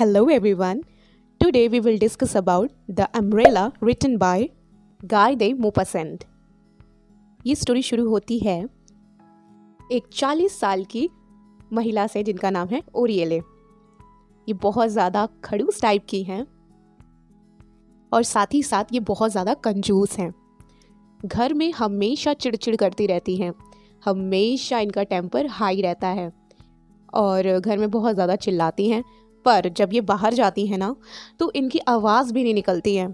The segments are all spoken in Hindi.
Hello everyone. Today we will discuss about The Umbrella written by Guy de Maupassant. ये स्टोरी शुरू होती है एक 40 साल की महिला से जिनका नाम है ओरिएले। ये बहुत ज़्यादा खड़ूस टाइप की हैं और साथ ही साथ ये बहुत ज़्यादा कंजूस हैं। घर में हमेशा चिड़चिड़ करती रहती हैं, हमेशा इनका टेम्पर हाई रहता है और घर में बहुत ज़्यादा चिल्लाती हैं। पर जब ये बाहर जाती हैं ना तो इनकी आवाज़ भी नहीं निकलती है।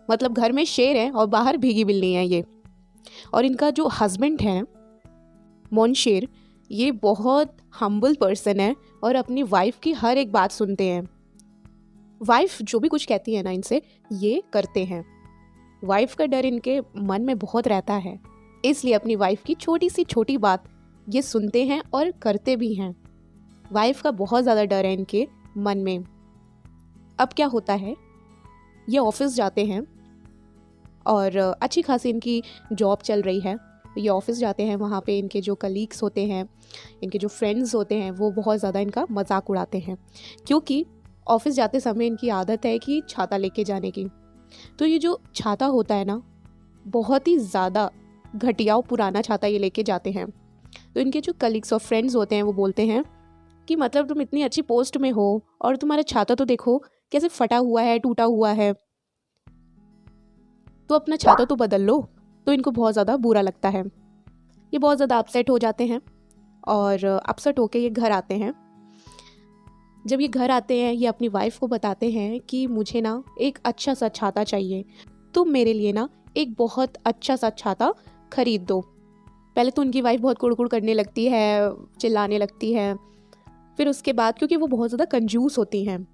मतलब घर में शेर है और बाहर भीगी बिल्ली है ये। और इनका जो हस्बैंड है मोनशेर, ये बहुत हम्बल पर्सन है और अपनी वाइफ की हर एक बात सुनते हैं। वाइफ जो भी कुछ कहती है ना इनसे ये करते हैं। वाइफ का डर इनके मन में बहुत रहता है, इसलिए अपनी वाइफ की छोटी सी छोटी बात ये सुनते हैं और करते भी हैं। वाइफ का बहुत ज़्यादा डर है इनके मन में। अब क्या होता है, ये ऑफिस जाते हैं और अच्छी खासी इनकी जॉब चल रही है। ये ऑफिस जाते हैं, वहाँ पे इनके जो कलीग्स होते हैं, इनके जो फ्रेंड्स होते हैं, वो बहुत ज़्यादा इनका मजाक उड़ाते हैं क्योंकि ऑफिस जाते समय इनकी आदत है कि छाता लेके जाने की। तो ये जो छाता होता है ना, बहुत ही ज़्यादा घटिया और पुराना छाता ये लेके जाते हैं। तो इनके जो कलीग्स और फ्रेंड्स होते हैं वो बोलते हैं कि मतलब तुम इतनी अच्छी पोस्ट में हो और तुम्हारा छाता तो देखो कैसे फटा हुआ है, टूटा हुआ है, तो अपना छाता तो बदल लो। तो इनको बहुत ज़्यादा बुरा लगता है। ये बहुत ज़्यादा अपसेट हो जाते हैं और अपसेट होके ये घर आते हैं। जब ये घर आते हैं ये अपनी वाइफ को बताते हैं कि मुझे ना एक अच्छा सा छाता चाहिए, तुम मेरे लिए ना एक बहुत अच्छा सा छाता खरीद दो। पहले तो उनकी वाइफ बहुत कुड़कुड़ करने लगती है, चिल्लाने लगती है। फिर उसके बाद क्योंकि वो बहुत ज़्यादा कंजूस होती हैं,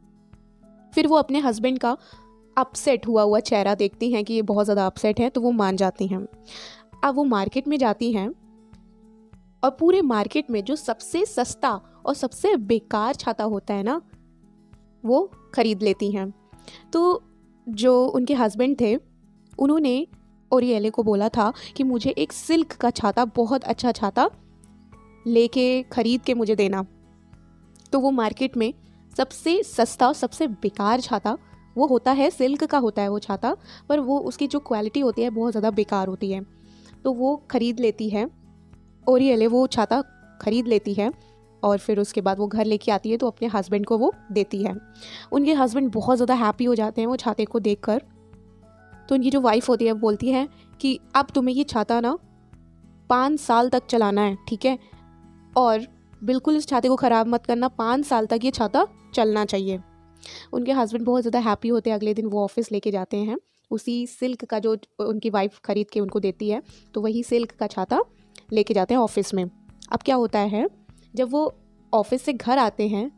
फिर वो अपने हस्बैंड का अपसेट हुआ हुआ चेहरा देखती हैं कि ये बहुत ज़्यादा अपसेट है, तो वो मान जाती हैं। अब वो मार्केट में जाती हैं और पूरे मार्केट में जो सबसे सस्ता और सबसे बेकार छाता होता है ना, वो खरीद लेती हैं। तो जो उनके हस्बैंड थे उन्होंने ओरिएले को बोला था कि मुझे एक सिल्क का छाता, बहुत अच्छा छाता लेके खरीद के मुझे देना। तो वो मार्केट में सबसे सस्ता और सबसे बेकार छाता वो होता है, सिल्क का होता है वो छाता, पर वो उसकी जो क्वालिटी होती है बहुत ज़्यादा बेकार होती है। तो वो खरीद लेती है, ओरिएले वो छाता खरीद लेती है और फिर उसके बाद वो घर लेके आती है तो अपने हस्बैंड को वो देती है। उनके हस्बैंड बहुत ज़्यादा हैप्पी हो जाते हैं वो छाते को देखकर। तो उनकी जो वाइफ होती है वो बोलती है कि अब तुम्हें ये छाता ना 5 साल तक चलाना है, ठीक है, और बिल्कुल इस छाते को ख़राब मत करना, 5 साल तक ये छाता चलना चाहिए। उनके हस्बैंड बहुत ज़्यादा हैप्पी होते हैं। अगले दिन वो ऑफिस लेके जाते हैं उसी सिल्क का जो उनकी वाइफ खरीद के उनको देती है, तो वही सिल्क का छाता लेके जाते हैं ऑफिस में। अब क्या होता है, जब वो ऑफिस से घर आते हैं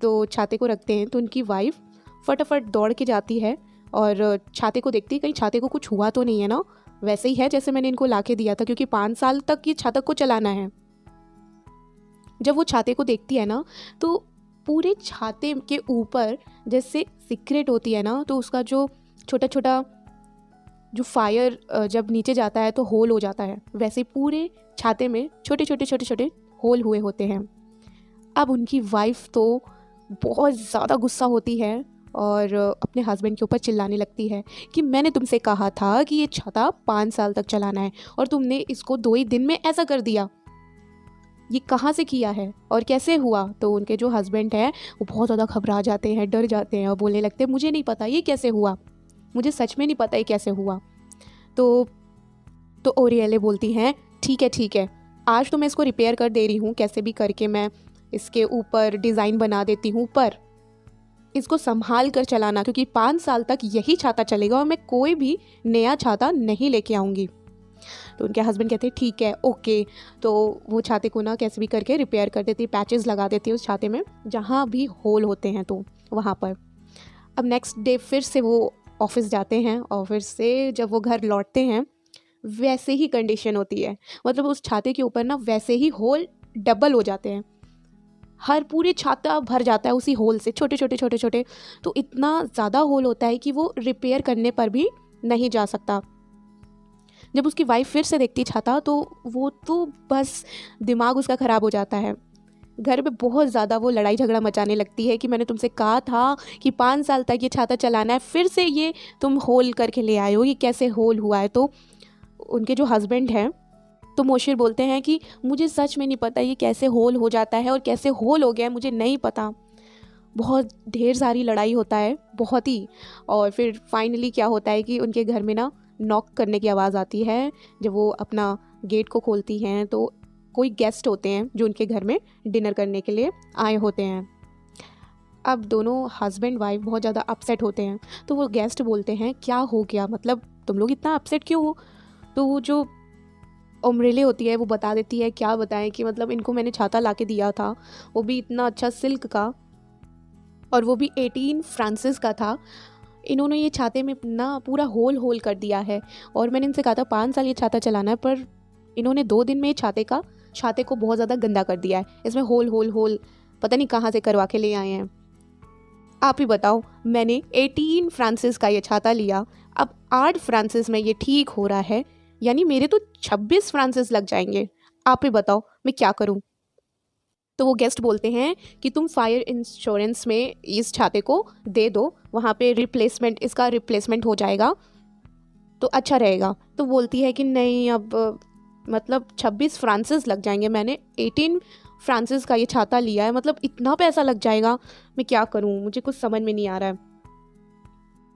तो छाते को रखते हैं, तो उनकी वाइफ फटाफट दौड़ के जाती है और छाते को देखती है कहीं छाते को कुछ हुआ तो नहीं है ना, वैसे ही है जैसे मैंने इनको ला के दिया था, क्योंकि 5 साल तक ये छाता को चलाना है। जब वो छाते को देखती है ना तो पूरे छाते के ऊपर जैसे सीक्रेट होती है ना, तो उसका जो छोटा छोटा जो फायर जब नीचे जाता है तो होल हो जाता है, वैसे पूरे छाते में छोटे छोटे छोटे छोटे होल हुए होते हैं। अब उनकी वाइफ तो बहुत ज़्यादा गुस्सा होती है और अपने हस्बैंड के ऊपर चिल्लाने लगती है कि मैंने तुमसे कहा था कि ये छाता 5 साल तक चलाना है और तुमने इसको 2 ही दिन में ऐसा कर दिया। ये कहाँ से किया है और कैसे हुआ? तो उनके जो हस्बैंड है वो बहुत ज़्यादा घबरा जाते हैं, डर जाते हैं और बोलने लगते हैं मुझे नहीं पता ये कैसे हुआ, मुझे सच में नहीं पता ये कैसे हुआ। तो ओरिएले बोलती हैं ठीक है, आज तो मैं इसको रिपेयर कर दे रही हूँ, कैसे भी करके मैं इसके ऊपर डिज़ाइन बना देती हूँ, पर इसको संभाल कर चलाना क्योंकि 5 साल तक यही छाता चलेगा और मैं कोई भी नया छाता नहीं लेके आऊँगी। तो उनके हस्बैंड कहते हैं ठीक है, ओके। तो वो छाते को ना कैसे भी करके रिपेयर कर देती है, पैचेस लगा देती है उस छाते में जहाँ भी होल होते हैं तो वहाँ पर। अब नेक्स्ट डे फिर से वो ऑफिस जाते हैं और फिर से जब वो घर लौटते हैं वैसे ही कंडीशन होती है। मतलब उस छाते के ऊपर ना वैसे ही होल डबल हो जाते हैं, हर पूरे छाता भर जाता है उसी होल से, छोटे छोटे छोटे छोटे। तो इतना ज़्यादा होल होता है कि वो रिपेयर करने पर भी नहीं जा सकता। जब उसकी वाइफ फिर से देखती छाता तो वो तो बस दिमाग उसका ख़राब हो जाता है घर पे बहुत ज़्यादा वो लड़ाई झगड़ा मचाने लगती है कि मैंने तुमसे कहा था कि 5 साल तक ये छाता चलाना है, फिर से ये तुम होल करके ले आए हो, ये कैसे होल हुआ है। तो उनके जो हस्बैंड हैं तो मोशिर बोलते हैं कि मुझे सच में नहीं पता ये कैसे होल हो जाता है और कैसे होल हो गया है, मुझे नहीं पता। बहुत ढेर सारी लड़ाई होता है, बहुत ही। और फिर फाइनली क्या होता है कि उनके घर में ना नॉक करने की आवाज़ आती है। जब वो अपना गेट को खोलती हैं तो कोई गेस्ट होते हैं जो उनके घर में डिनर करने के लिए आए होते हैं। अब दोनों हस्बैंड वाइफ बहुत ज़्यादा अपसेट होते हैं। तो वो गेस्ट बोलते हैं क्या हो गया, मतलब तुम लोग इतना अपसेट क्यों हो। तो वो जो अम्ब्रेले होती है वो बता देती है, क्या बताएं कि मतलब इनको मैंने छाता ला के दिया था, वो भी इतना अच्छा सिल्क का, और वो भी 18 फ्रांसिस का था। इन्होंने ये छाते में ना पूरा होल होल कर दिया है, और मैंने इनसे कहा था 5 साल ये छाता चलाना है, पर इन्होंने 2 दिन में ये छाते को बहुत ज़्यादा गंदा कर दिया है। इसमें होल होल होल पता नहीं कहाँ से करवा के ले आए हैं। आप ही बताओ, मैंने 18 फ्रांसिस का ये छाता लिया, अब 8 फ्रांसिस में ये ठीक हो रहा है, यानी मेरे तो 26 फ्रांसिस लग जाएंगे। आप ही बताओ मैं क्या करूं। तो वो गेस्ट बोलते हैं कि तुम फायर इंश्योरेंस में इस छाते को दे दो, वहाँ पे इसका रिप्लेसमेंट हो जाएगा तो अच्छा रहेगा। तो बोलती है कि नहीं, अब मतलब 26 फ्रांसिस लग जाएंगे, मैंने 18 फ्रांसिस का ये छाता लिया है, मतलब इतना पैसा लग जाएगा, मैं क्या करूं, मुझे कुछ समझ में नहीं आ रहा है।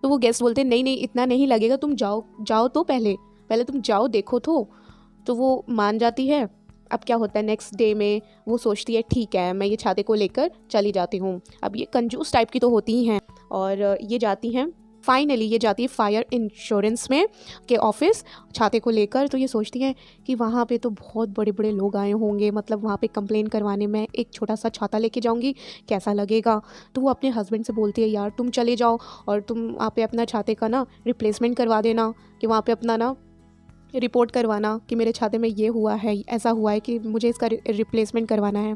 तो वो गेस्ट बोलते हैं नहीं नहीं इतना नहीं लगेगा, तुम जाओ तो पहले तुम जाओ देखो तो वो मान जाती है। अब क्या होता है, नेक्स्ट डे में वो सोचती है ठीक है मैं ये छाते को लेकर चली जाती हूँ। अब ये कंजूस टाइप की तो होती ही हैं, और ये जाती हैं, फाइनली ये जाती है फायर इंश्योरेंस में के ऑफिस छाते को लेकर। तो ये सोचती हैं कि वहाँ पे तो बहुत बड़े बड़े लोग आए होंगे, मतलब वहाँ पे कंप्लेन करवाने में एक छोटा सा छाता लेके जाऊँगी कैसा लगेगा। तो वो अपने हस्बैंड से बोलती है यार तुम चले जाओ और तुम वहाँ पे अपना छाते का ना रिप्लेसमेंट करवा देना, कि वहाँ पे अपना ना रिपोर्ट करवाना कि मेरे छाते में ये हुआ है, ऐसा हुआ है कि मुझे इसका रिप्लेसमेंट करवाना है।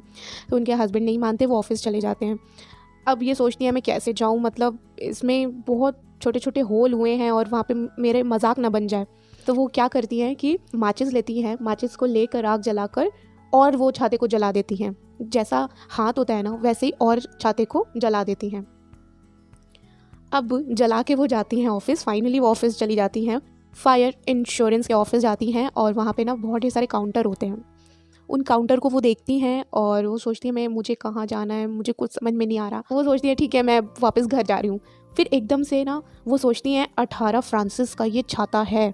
तो उनके हस्बैंड नहीं मानते, वो ऑफिस चले जाते हैं। अब ये सोचती है मैं कैसे जाऊँ, मतलब इसमें बहुत छोटे छोटे होल हुए हैं और वहाँ पे मेरे मजाक ना बन जाए। तो वो क्या करती हैं कि माचिस लेती हैं, माचिस को लेकर आग जलाकर और वो छाते को जला देती हैं। जैसा हाथ होता है ना वैसे ही और छाते को जला देती हैं। अब जला के वो जाती हैं ऑफिस, फाइनली वो ऑफिस चली जाती हैं, फायर इंश्योरेंस के ऑफिस जाती हैं, और वहाँ पे ना बहुत ही सारे काउंटर होते हैं। उन काउंटर को वो देखती हैं और वो सोचती है मुझे कहाँ जाना है, मुझे कुछ समझ में नहीं आ रहा। वो सोचती है ठीक है मैं वापस घर जा रही हूँ। फिर एकदम से ना वो सोचती हैं 18 फ्रांसिस का ये छाता है,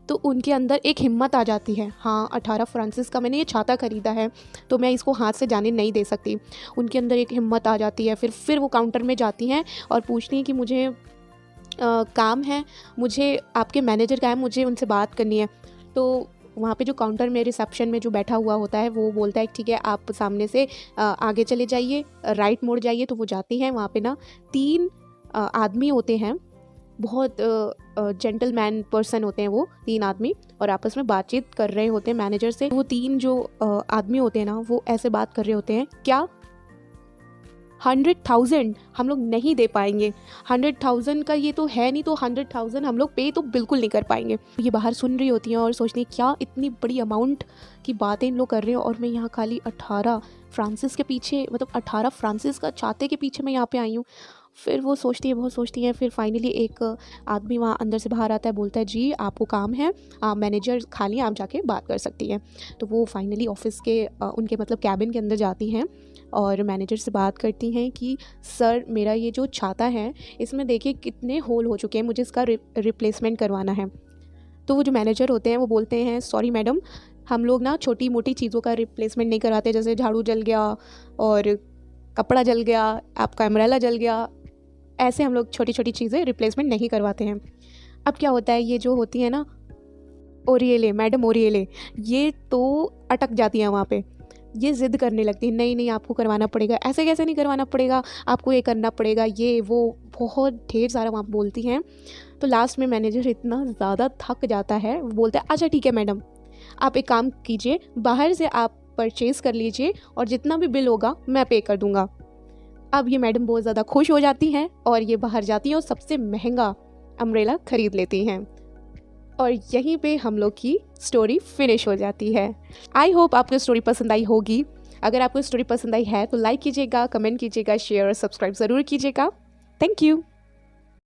तो उनके अंदर एक हिम्मत आ जाती है, हाँ 18 फ्रांसिस का मैंने ये छाता ख़रीदा है तो मैं इसको हाथ से जाने नहीं दे सकती। उनके अंदर एक हिम्मत आ जाती है। फिर वो काउंटर में जाती हैं और पूछती हैं कि मुझे काम है, मुझे आपके मैनेजर का है, मुझे उनसे बात करनी है। तो वहाँ पे जो काउंटर में रिसेप्शन में जो बैठा हुआ होता है वो बोलता है ठीक है आप सामने से आगे चले जाइए, राइट मोड़ जाइए। तो वो जाती हैं, वहाँ पे ना 3 आदमी होते हैं, बहुत जेंटलमैन पर्सन होते हैं वो 3 आदमी, और आपस में बातचीत कर रहे होते हैं मैनेजर से। वो 3 जो आदमी होते हैं ना वो ऐसे बात कर रहे होते हैं, क्या 100,000 हम लोग नहीं दे पाएंगे, 100,000 का ये तो है नहीं, तो 100,000 हम लोग पे तो बिल्कुल नहीं कर पाएंगे। ये बाहर सुन रही होती हैं और सोचती हैं क्या इतनी बड़ी अमाउंट की बातें इन लोग कर रहे हैं और मैं यहाँ खाली 18 फ्रांसिस के पीछे, मतलब 18 फ्रांसिस का छाते के पीछे मैं यहाँ पे आई हूँ। फिर वो बहुत सोचती हैं। फिर फाइनली एक आदमी वहाँ अंदर से बाहर आता है, बोलता है जी आपको काम है, मैनेजर खाली, आप जाके बात कर सकती हैं। तो वो फाइनली ऑफिस के उनके मतलब कैबिन के अंदर जाती हैं और मैनेजर से बात करती हैं कि सर मेरा ये जो छाता है इसमें देखिए कितने होल हो चुके हैं, मुझे इसका रिप्लेसमेंट करवाना है। तो वो जो मैनेजर होते हैं वो बोलते हैं सॉरी मैडम, हम लोग ना छोटी मोटी चीज़ों का रिप्लेसमेंट नहीं करवाते, जैसे झाड़ू जल गया और कपड़ा जल गया, आपका अम्ब्रेला जल गया, ऐसे हम लोग छोटी छोटी चीज़ें रिप्लेसमेंट नहीं करवाते हैं। अब क्या होता है, ये जो होती है ना ओरिएले, मैडम ओरिएले, ये तो अटक जाती हैं वहाँ पे, ये ज़िद करने लगती है नहीं नहीं आपको करवाना पड़ेगा, ऐसे कैसे नहीं करवाना पड़ेगा, आपको ये करना पड़ेगा, ये वो बहुत ढेर सारा वहाँ बोलती हैं। तो लास्ट में मैनेजर इतना ज़्यादा थक जाता है, वो बोलता है अच्छा ठीक है मैडम, आप एक काम कीजिए, बाहर से आप परचेज़ कर लीजिए और जितना भी बिल होगा मैं पे कर दूँगा। अब ये मैडम बहुत ज़्यादा खुश हो जाती हैं और ये बाहर जाती हैं और सबसे महंगा अम्ब्रेला ख़रीद लेती हैं। और यहीं पे हम लोग की स्टोरी फिनिश हो जाती है। आई होप आपको स्टोरी पसंद आई होगी। अगर आपको स्टोरी पसंद आई है तो लाइक कीजिएगा, कमेंट कीजिएगा, शेयर और सब्सक्राइब ज़रूर कीजिएगा। Thank you.